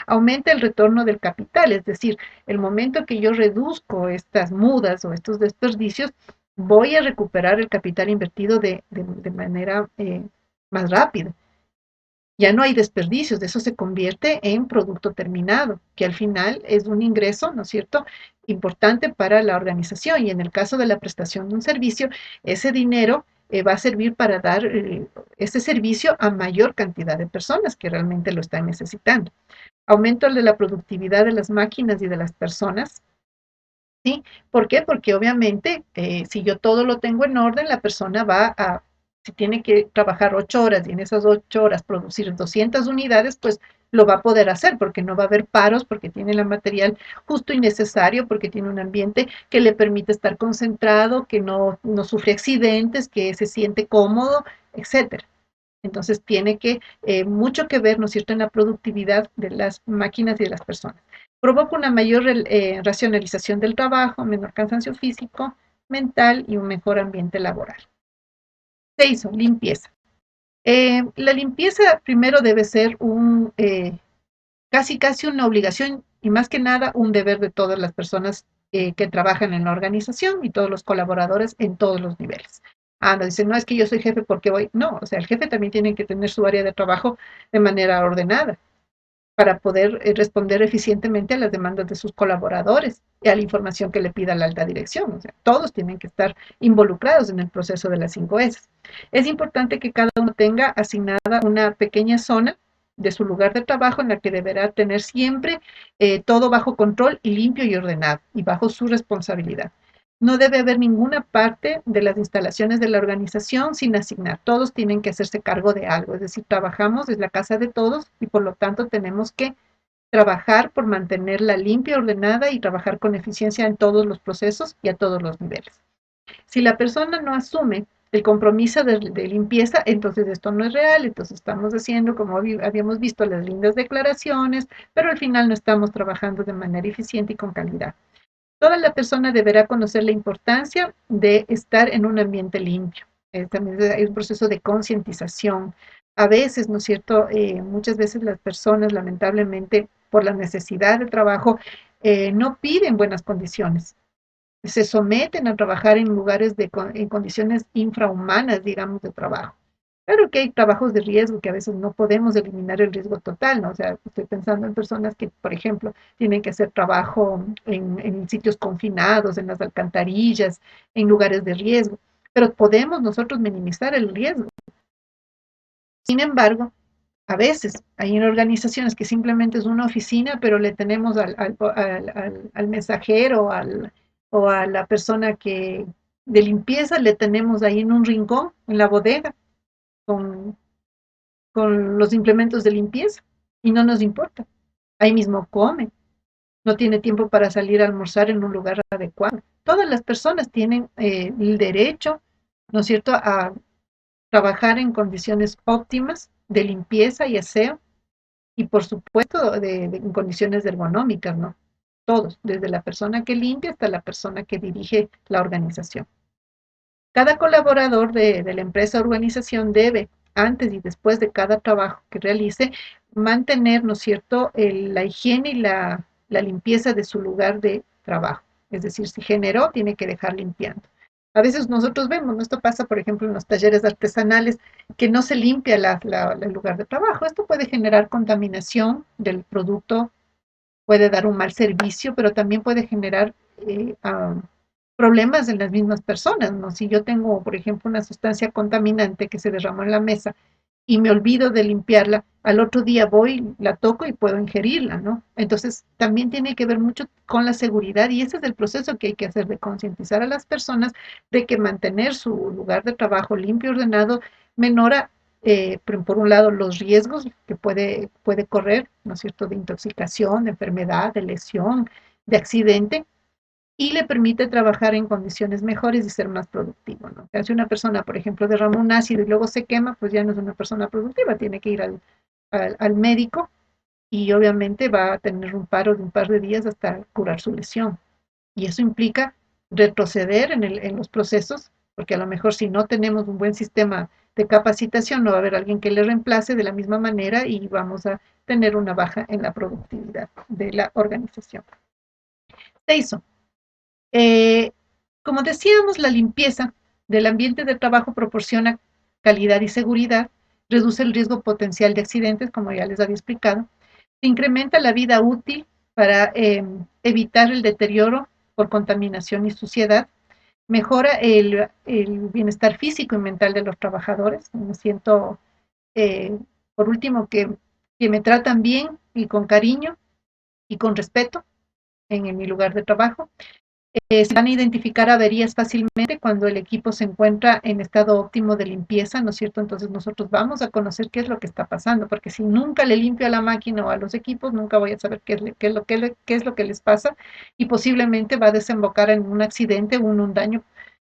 Speaker 1: Aumenta el retorno del capital, es decir, el momento que yo reduzco estas mudas o estos desperdicios, voy a recuperar el capital invertido de manera más rápida. Ya no hay desperdicios, eso se convierte en producto terminado, que al final es un ingreso, ¿no es cierto?, importante para la organización. Y en el caso de la prestación de un servicio, ese dinero va a servir para dar ese servicio a mayor cantidad de personas que realmente lo están necesitando. Aumento de la productividad de las máquinas y de las personas. ¿Sí? ¿Por qué? Porque obviamente si yo todo lo tengo en orden, la persona si tiene que trabajar 8 horas y en esas 8 horas producir 200 unidades, pues lo va a poder hacer porque no va a haber paros, porque tiene el material justo y necesario, porque tiene un ambiente que le permite estar concentrado, que no sufre accidentes, que se siente cómodo, etcétera. Entonces tiene mucho que ver, ¿no es cierto?, en la productividad de las máquinas y de las personas. Provoca una mayor racionalización del trabajo, menor cansancio físico, mental y un mejor ambiente laboral. Se hizo limpieza. La limpieza primero debe ser casi una obligación y más que nada un deber de todas las personas que trabajan en la organización y todos los colaboradores en todos los niveles. No dicen, no es que yo soy jefe porque voy. No, o sea, el jefe también tiene que tener su área de trabajo de manera ordenada. para poder responder eficientemente a las demandas de sus colaboradores y a la información que le pida la alta dirección. O sea, todos tienen que estar involucrados en el proceso de las 5S. Es importante que cada uno tenga asignada una pequeña zona de su lugar de trabajo en la que deberá tener siempre todo bajo control y limpio y ordenado y bajo su responsabilidad. No debe haber ninguna parte de las instalaciones de la organización sin asignar. Todos tienen que hacerse cargo de algo. Es decir, trabajamos, es la casa de todos y por lo tanto tenemos que trabajar por mantenerla limpia, ordenada y trabajar con eficiencia en todos los procesos y a todos los niveles. Si la persona no asume el compromiso de limpieza, entonces esto no es real, entonces estamos haciendo, como habíamos visto, las lindas declaraciones, pero al final no estamos trabajando de manera eficiente y con calidad. Toda la persona deberá conocer la importancia de estar en un ambiente limpio. También hay un proceso de concientización. A veces, ¿no es cierto? Muchas veces las personas, lamentablemente, por la necesidad de trabajo, no piden buenas condiciones. Se someten a trabajar en lugares en condiciones infrahumanas, digamos, de trabajo. Claro que hay trabajos de riesgo que a veces no podemos eliminar el riesgo total, ¿no? O sea, estoy pensando en personas que, por ejemplo, tienen que hacer trabajo en sitios confinados, en las alcantarillas, en lugares de riesgo, pero podemos nosotros minimizar el riesgo. Sin embargo, a veces hay organizaciones que simplemente es una oficina, pero le tenemos al mensajero o a la persona que de limpieza, le tenemos ahí en un rincón, en la bodega, con los implementos de limpieza y no nos importa. Ahí mismo come, no tiene tiempo para salir a almorzar en un lugar adecuado. Todas las personas tienen el derecho, ¿no es cierto?, a trabajar en condiciones óptimas de limpieza y aseo y por supuesto en condiciones ergonómicas, ¿no? Todos, desde la persona que limpia hasta la persona que dirige la organización. Cada colaborador de la empresa o organización debe, antes y después de cada trabajo que realice, mantener, ¿no es cierto?, la higiene y la limpieza de su lugar de trabajo. Es decir, si generó, tiene que dejar limpiando. A veces nosotros vemos, ¿no? Esto pasa, por ejemplo, en los talleres artesanales, que no se limpia el lugar de trabajo. Esto puede generar contaminación del producto, puede dar un mal servicio, pero también puede generar problemas en las mismas personas, ¿no? Si yo tengo, por ejemplo, una sustancia contaminante que se derramó en la mesa y me olvido de limpiarla, al otro día voy, la toco y puedo ingerirla, ¿no? Entonces, también tiene que ver mucho con la seguridad y ese es el proceso que hay que hacer de concientizar a las personas de que mantener su lugar de trabajo limpio y ordenado menora, por un lado, los riesgos que puede correr, ¿no es cierto?, de intoxicación, de enfermedad, de lesión, de accidente, y le permite trabajar en condiciones mejores y ser más productivo, ¿no? Si una persona, por ejemplo, derrama un ácido y luego se quema, pues ya no es una persona productiva, tiene que ir al médico y obviamente va a tener un paro de un par de días hasta curar su lesión. Y eso implica retroceder en los procesos, porque a lo mejor si no tenemos un buen sistema de capacitación, no va a haber alguien que le reemplace de la misma manera y vamos a tener una baja en la productividad de la organización. Se hizo. Eh, Como decíamos, la limpieza del ambiente de trabajo proporciona calidad y seguridad, reduce el riesgo potencial de accidentes, como ya les había explicado, se incrementa la vida útil para evitar el deterioro por contaminación y suciedad, mejora el bienestar físico y mental de los trabajadores. Me siento, eh, por último, que me tratan bien y con cariño y con respeto en mi lugar de trabajo. Se van a identificar averías fácilmente cuando el equipo se encuentra en estado óptimo de limpieza, ¿no es cierto? Entonces nosotros vamos a conocer qué es lo que está pasando, porque si nunca le limpio a la máquina o a los equipos, nunca voy a saber qué es lo que les pasa y posiblemente va a desembocar en un accidente o un daño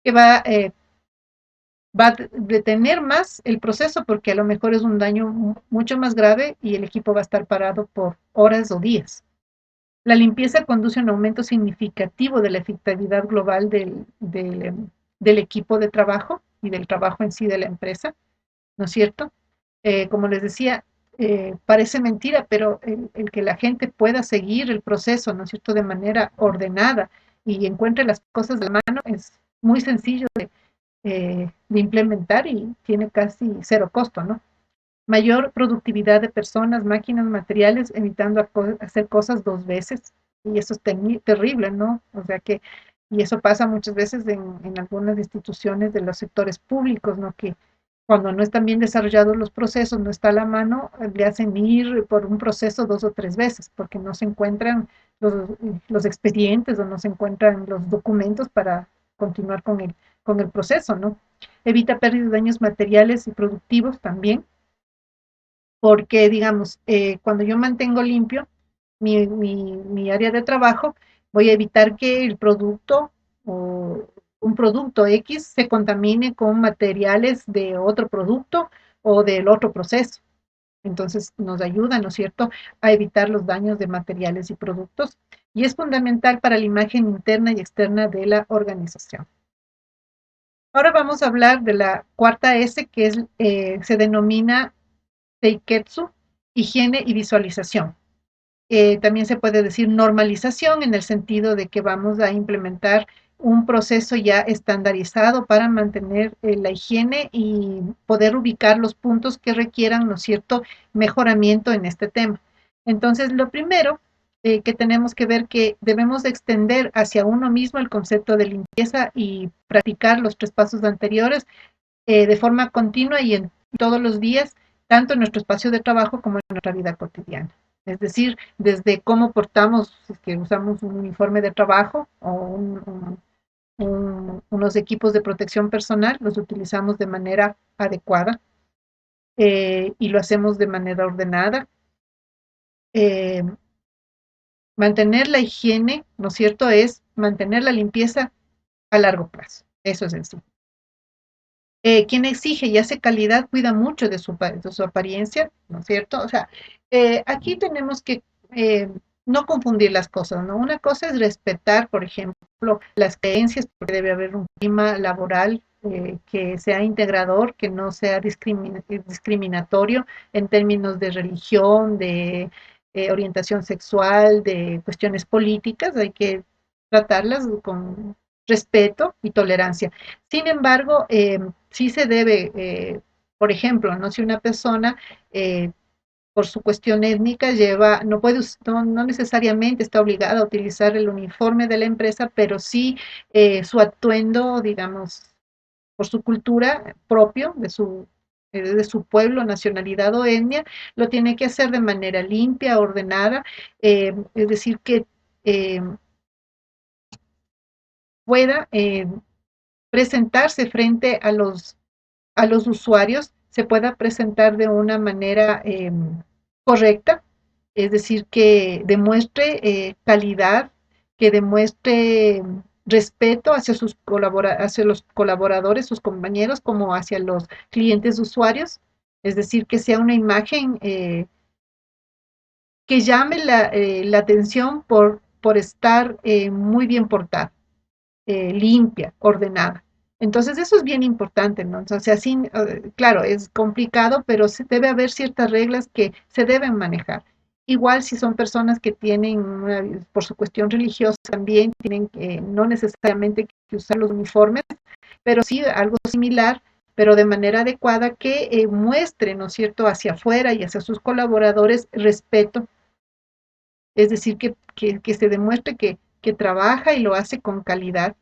Speaker 1: que va a detener más el proceso porque a lo mejor es un daño mucho más grave y el equipo va a estar parado por horas o días. La limpieza conduce a un aumento significativo de la efectividad global del equipo de trabajo y del trabajo en sí de la empresa, ¿no es cierto? Como les decía, parece mentira, pero el que la gente pueda seguir el proceso, ¿no es cierto?, de manera ordenada y encuentre las cosas de la mano es muy sencillo de implementar y tiene casi cero costo, ¿no? mayor productividad de personas, máquinas, materiales, evitando hacer cosas dos veces. Y eso es terrible, ¿no? O sea que, y eso pasa muchas veces en algunas instituciones de los sectores públicos, ¿no? Que cuando no están bien desarrollados los procesos, no está a la mano, le hacen ir por un proceso dos o tres veces, porque no se encuentran los, los expedientes o no se encuentran los documentos para continuar con el proceso, ¿no? Evita pérdidas de daños materiales y productivos también, porque, digamos, cuando yo mantengo limpio mi área de trabajo, voy a evitar que el producto o un producto X se contamine con materiales de otro producto o del otro proceso. Entonces nos ayuda, ¿no es cierto?, a evitar los daños de materiales y productos y es fundamental para la imagen interna y externa de la organización. Ahora vamos a hablar de la cuarta S, que se denomina Seiketsu, higiene y visualización. También se puede decir normalización en el sentido de que vamos a implementar un proceso ya estandarizado para mantener la higiene y poder ubicar los puntos que requieran, ¿no es cierto?, mejoramiento en este tema. Entonces, lo primero que tenemos que ver que debemos extender hacia uno mismo el concepto de limpieza y practicar los tres pasos anteriores de forma continua y en todos los días, tanto en nuestro espacio de trabajo como en nuestra vida cotidiana. Es decir, desde cómo portamos, si es que usamos un uniforme de trabajo o unos equipos de protección personal, los utilizamos de manera adecuada y lo hacemos de manera ordenada. Eh, Mantener la higiene, ¿no es cierto?, es mantener la limpieza a largo plazo. Eso es en sí. Quien exige y hace calidad cuida mucho de su apariencia, ¿no es cierto? O sea, aquí tenemos que no confundir las cosas, ¿no? Una cosa es respetar, por ejemplo, las creencias, porque debe haber un clima laboral que sea integrador, que no sea discriminatorio en términos de religión, de orientación sexual, de cuestiones políticas, hay que tratarlas con respeto y tolerancia. Sin embargo, sí se debe, por ejemplo, no si una persona por su cuestión étnica lleva, no puede, no necesariamente está obligada a utilizar el uniforme de la empresa, pero sí su atuendo, digamos, por su cultura propio, de su pueblo, nacionalidad o etnia, lo tiene que hacer de manera limpia, ordenada, es decir, que eh, pueda presentarse frente a los usuarios, se pueda presentar de una manera correcta, es decir, que demuestre calidad, que demuestre respeto hacia los colaboradores, sus compañeros, como hacia los clientes usuarios, es decir, que sea una imagen que llame la atención por estar muy bien portada, limpia, ordenada. Entonces, eso es bien importante, ¿no? O sea, sin, claro, es complicado, pero debe haber ciertas reglas que se deben manejar. Igual si son personas que tienen, por su cuestión religiosa también, tienen no necesariamente que usar los uniformes, pero sí algo similar, pero de manera adecuada que muestre, ¿no es cierto?, hacia afuera y hacia sus colaboradores respeto, es decir, que se demuestre que trabaja y lo hace con calidad,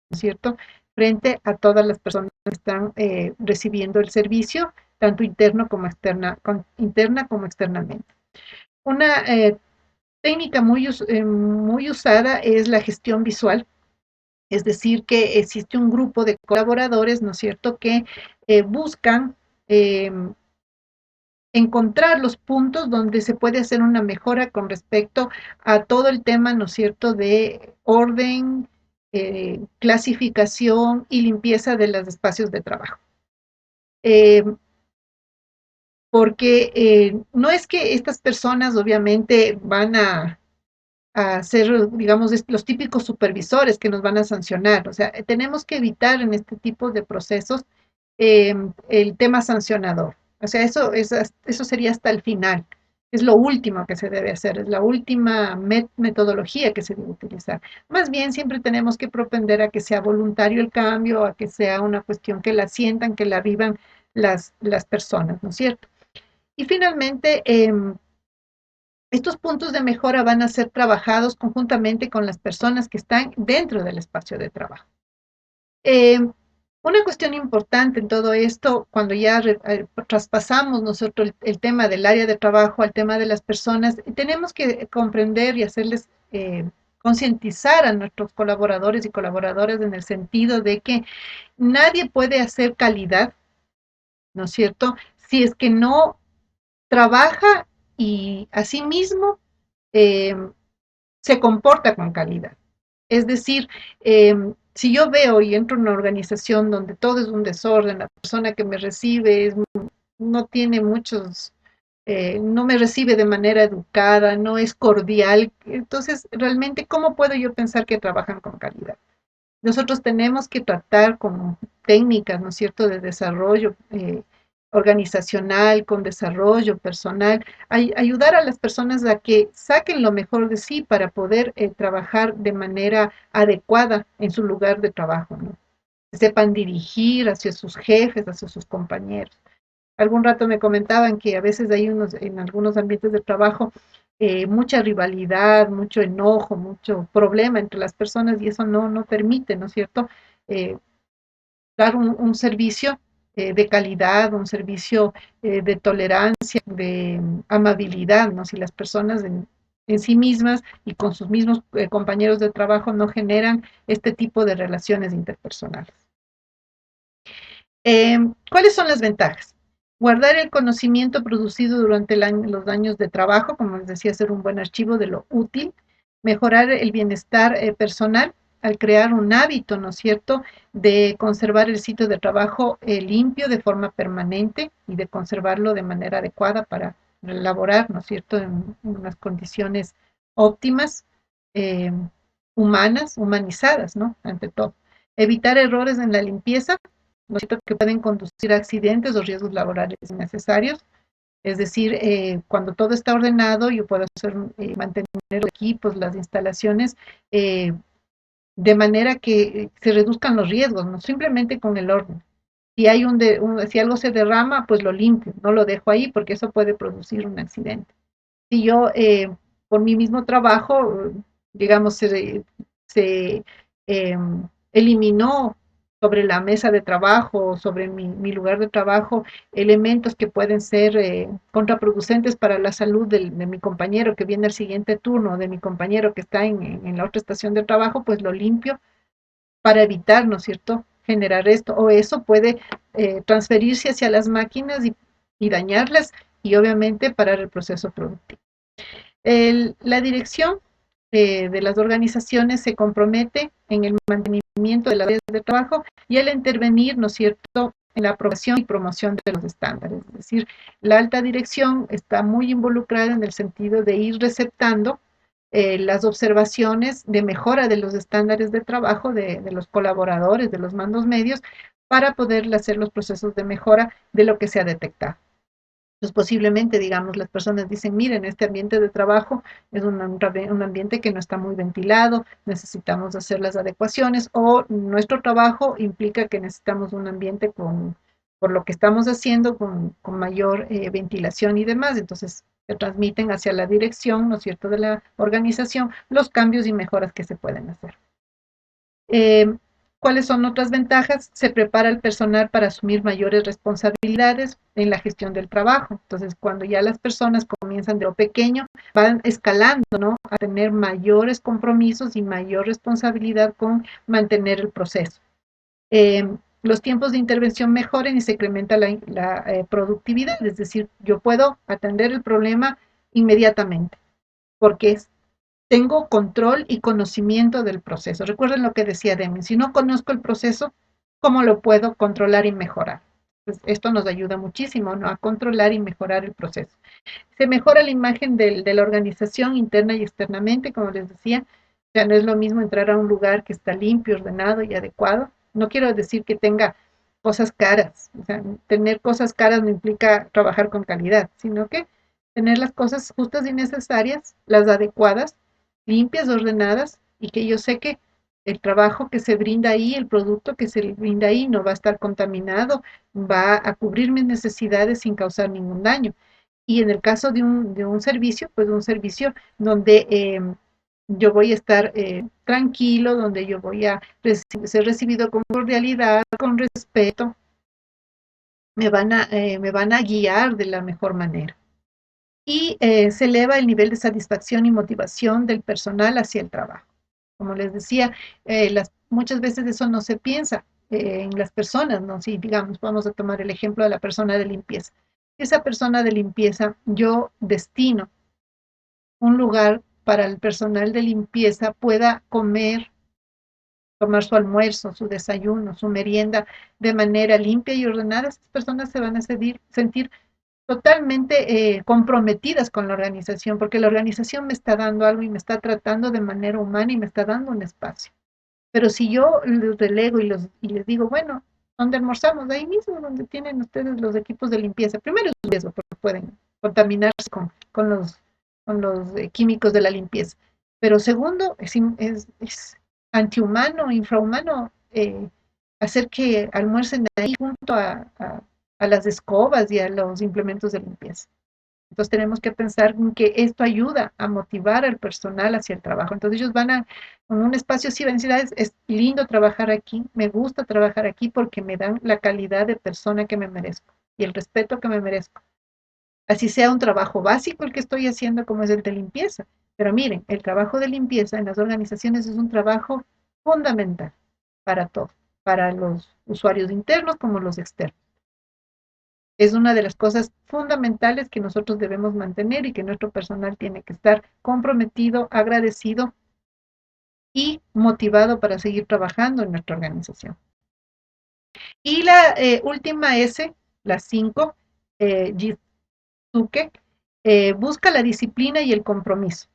Speaker 1: ¿no es cierto?, frente a todas las personas que están recibiendo el servicio, tanto interna como externamente. Una técnica muy usada es la gestión visual, es decir, que existe un grupo de colaboradores, ¿no es cierto?, que buscan eh, encontrar los puntos donde se puede hacer una mejora con respecto a todo el tema, ¿no es cierto?, de orden, clasificación y limpieza de los espacios de trabajo. Eh, Porque no es que estas personas obviamente van a ser, digamos, los típicos supervisores que nos van a sancionar. O sea, tenemos que evitar en este tipo de procesos el tema sancionador. O sea, eso sería hasta el final. Es lo último que se debe hacer, es la última metodología que se debe utilizar. Más bien, siempre tenemos que propender a que sea voluntario el cambio, a que sea una cuestión que la sientan, que la vivan las personas, ¿no es cierto? Y finalmente, estos puntos de mejora van a ser trabajados conjuntamente con las personas que están dentro del espacio de trabajo. Eh, una cuestión importante en todo esto, cuando ya traspasamos nosotros el tema del área de trabajo al tema de las personas, tenemos que comprender y hacerles concientizar a nuestros colaboradores y colaboradoras en el sentido de que nadie puede hacer calidad, ¿no es cierto?, si es que no trabaja y asimismo eh, se comporta con calidad. Es decir, si yo veo y entro en una organización donde todo es un desorden, la persona que me recibe no tiene muchos, no me recibe de manera educada, no es cordial, entonces realmente, ¿cómo puedo yo pensar que trabajan con calidad? Nosotros tenemos que tratar con técnicas, ¿no es cierto?, de desarrollo organizacional, con desarrollo personal, ayudar a las personas a que saquen lo mejor de sí para poder trabajar de manera adecuada en su lugar de trabajo, ¿no? Sepan dirigir hacia sus jefes, hacia sus compañeros. Algún rato me comentaban que a veces hay en algunos ambientes de trabajo mucha rivalidad, mucho enojo, mucho problema entre las personas y eso no permite, ¿no es cierto?, eh, dar un servicio de calidad, un servicio de tolerancia, de amabilidad, ¿no? Si las personas en sí mismas y con sus mismos compañeros de trabajo no generan este tipo de relaciones interpersonales. ¿Cuáles son las ventajas? Guardar el conocimiento producido durante los años de trabajo, como les decía, hacer un buen archivo de lo útil, mejorar el bienestar personal al crear un hábito, ¿no es cierto?, de conservar el sitio de trabajo limpio de forma permanente y de conservarlo de manera adecuada para laborar, ¿no es cierto?, en unas condiciones óptimas, eh, humanas, humanizadas, ¿no?, ante todo. Evitar errores en la limpieza, ¿no es cierto?, que pueden conducir a accidentes o riesgos laborales innecesarios. Es decir, cuando todo está ordenado, yo puedo mantener los equipos, las instalaciones, de manera que se reduzcan los riesgos, no simplemente con el orden. Si algo se derrama, pues lo limpio, no lo dejo ahí porque eso puede producir un accidente. Si yo, por mi mismo trabajo, digamos, se eliminó sobre la mesa de trabajo, sobre mi lugar de trabajo, elementos que pueden ser contraproducentes para la salud de mi compañero que viene al siguiente turno, de mi compañero que está en la otra estación de trabajo, pues lo limpio para evitar, ¿no es cierto?, generar esto. O eso puede transferirse hacia las máquinas y dañarlas y obviamente parar el proceso productivo. La dirección de las organizaciones se compromete en el mantenimiento de las áreas de trabajo y el intervenir, ¿no es cierto?, en la aprobación y promoción de los estándares. Es decir, la alta dirección está muy involucrada en el sentido de ir receptando las observaciones de mejora de los estándares de trabajo de los colaboradores, de los mandos medios, para poder hacer los procesos de mejora de lo que se ha detectado. Pues posiblemente, digamos, las personas dicen, miren, este ambiente de trabajo es un ambiente que no está muy ventilado, necesitamos hacer las adecuaciones, o nuestro trabajo implica que necesitamos un ambiente por lo que estamos haciendo, con mayor ventilación y demás. Entonces, se transmiten hacia la dirección, ¿no es cierto?, de la organización, los cambios y mejoras que se pueden hacer. Eh, ¿Cuáles son otras ventajas? Se prepara el personal para asumir mayores responsabilidades en la gestión del trabajo. Entonces, cuando ya las personas comienzan de lo pequeño, van escalando, ¿no?, a tener mayores compromisos y mayor responsabilidad con mantener el proceso. Los tiempos de intervención mejoran y se incrementa la productividad, es decir, yo puedo atender el problema inmediatamente, porque tengo control y conocimiento del proceso. Recuerden lo que decía Deming, si no conozco el proceso, ¿cómo lo puedo controlar y mejorar? Pues esto nos ayuda muchísimo, ¿no?, a controlar y mejorar el proceso. Se mejora la imagen de la organización interna y externamente, como les decía. Ya no es lo mismo entrar a un lugar que está limpio, ordenado y adecuado. No quiero decir que tenga cosas caras. O sea, tener cosas caras no implica trabajar con calidad, sino que tener las cosas justas y necesarias, las adecuadas, limpias, ordenadas, y que yo sé que el trabajo que se brinda ahí, el producto que se brinda ahí no va a estar contaminado, va a cubrir mis necesidades sin causar ningún daño. Y en el caso de un servicio, pues un servicio donde yo voy a estar tranquilo, donde yo voy a ser recibido con cordialidad, con respeto, me van a guiar de la mejor manera. Y se eleva el nivel de satisfacción y motivación del personal hacia el trabajo. Como les decía, muchas veces eso no se piensa en las personas, ¿no? Si digamos, vamos a tomar el ejemplo de la persona de limpieza. Esa persona de limpieza, yo destino un lugar para el personal de limpieza pueda comer, tomar su almuerzo, su desayuno, su merienda de manera limpia y ordenada, estas personas se van a sentir totalmente comprometidas con la organización, porque la organización me está dando algo y me está tratando de manera humana y me está dando un espacio. Pero si yo los relego y les digo, bueno, ¿dónde almorzamos? De ahí mismo, donde tienen ustedes los equipos de limpieza. Primero es un riesgo, porque pueden contaminarse con los químicos de la limpieza. Pero segundo, es antihumano, infrahumano hacer que almuercen ahí junto a las escobas y a los implementos de limpieza. Entonces tenemos que pensar en que esto ayuda a motivar al personal hacia el trabajo. Entonces ellos van a, con un espacio así, van a decir, es lindo trabajar aquí, me gusta trabajar aquí porque me dan la calidad de persona que me merezco y el respeto que me merezco. Así sea un trabajo básico el que estoy haciendo como es el de limpieza. Pero miren, el trabajo de limpieza en las organizaciones es un trabajo fundamental para todo, para los usuarios internos como los externos. Es una de las cosas fundamentales que nosotros debemos mantener y que nuestro personal tiene que estar comprometido, agradecido y motivado para seguir trabajando en nuestra organización. Y la última S, la 5, Jisuke, busca la disciplina y el compromiso.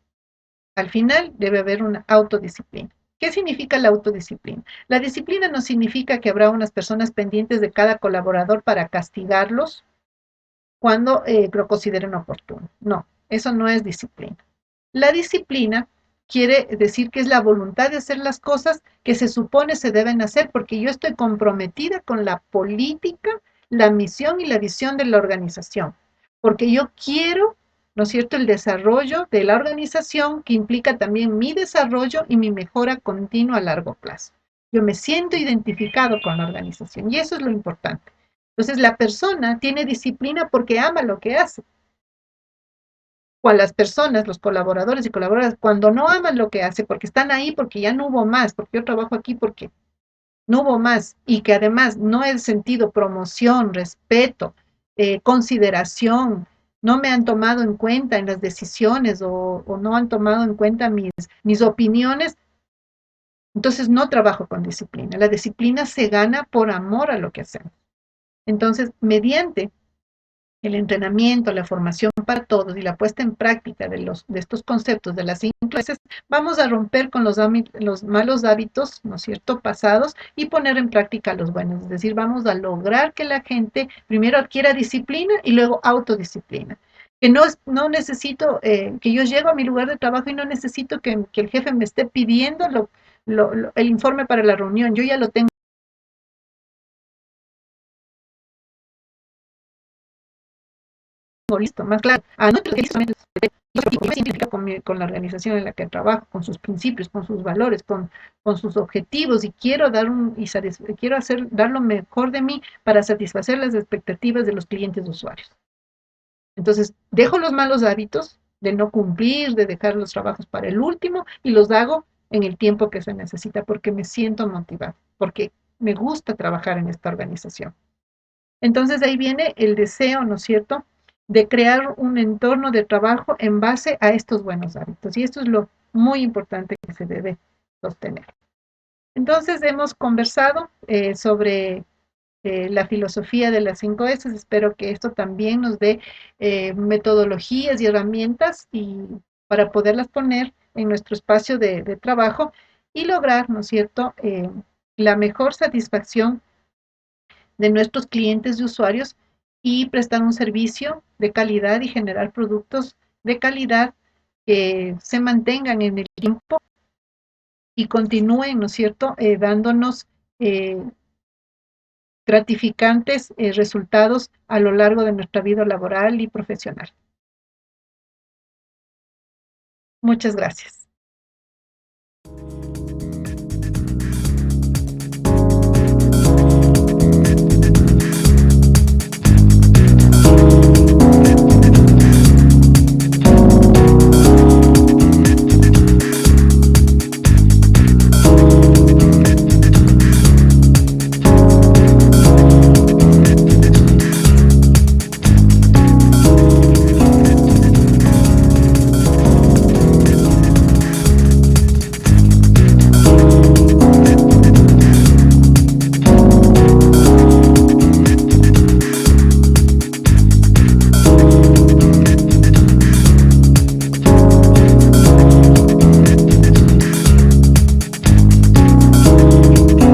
Speaker 1: Al final debe haber una autodisciplina. ¿Qué significa la autodisciplina? La disciplina no significa que habrá unas personas pendientes de cada colaborador para castigarlos cuando lo consideren oportuno. No, eso no es disciplina. La disciplina quiere decir que es la voluntad de hacer las cosas que se supone se deben hacer porque yo estoy comprometida con la política, la misión y la visión de la organización. Porque yo quiero, ¿no es cierto?, el desarrollo de la organización que implica también mi desarrollo y mi mejora continua a largo plazo. Yo me siento identificado con la organización y eso es lo importante. Entonces, la persona tiene disciplina porque ama lo que hace. Cuando las personas, los colaboradores y colaboradoras, cuando no aman lo que hace, porque están ahí porque ya no hubo más, porque yo trabajo aquí porque no hubo más, y que además no he sentido promoción, respeto, consideración, no me han tomado en cuenta en las decisiones o no han tomado en cuenta mis opiniones, entonces no trabajo con disciplina. La disciplina se gana por amor a lo que hacemos. Entonces, mediante el entrenamiento, la formación para todos y la puesta en práctica de estos conceptos de las 5 S, vamos a romper con los malos hábitos, ¿no es cierto?, pasados y poner en práctica los buenos. Es decir, vamos a lograr que la gente primero adquiera disciplina y luego autodisciplina. Que no necesito, que yo llego a mi lugar de trabajo y no necesito que el jefe me esté pidiendo el informe para la reunión. Yo ya lo tengo listo, más claro. Anoto lo que dice con la organización en la que trabajo, con sus principios, con sus valores, con sus objetivos y quiero dar lo mejor de mí para satisfacer las expectativas de los clientes usuarios. Entonces, dejo los malos hábitos de no cumplir, de dejar los trabajos para el último y los hago en el tiempo que se necesita porque me siento motivado, porque me gusta trabajar en esta organización. Entonces ahí viene el deseo, ¿no es cierto?, de crear un entorno de trabajo en base a estos buenos hábitos. Y esto es lo muy importante que se debe sostener. Entonces hemos conversado sobre la filosofía de las 5 S. Espero que esto también nos dé metodologías y herramientas para poderlas poner en nuestro espacio de trabajo y lograr, ¿no es cierto?, la mejor satisfacción de nuestros clientes y usuarios y prestar un servicio de calidad y generar productos de calidad que se mantengan en el tiempo y continúen, ¿no es cierto?, dándonos gratificantes resultados a lo largo de nuestra vida laboral y profesional. Muchas gracias.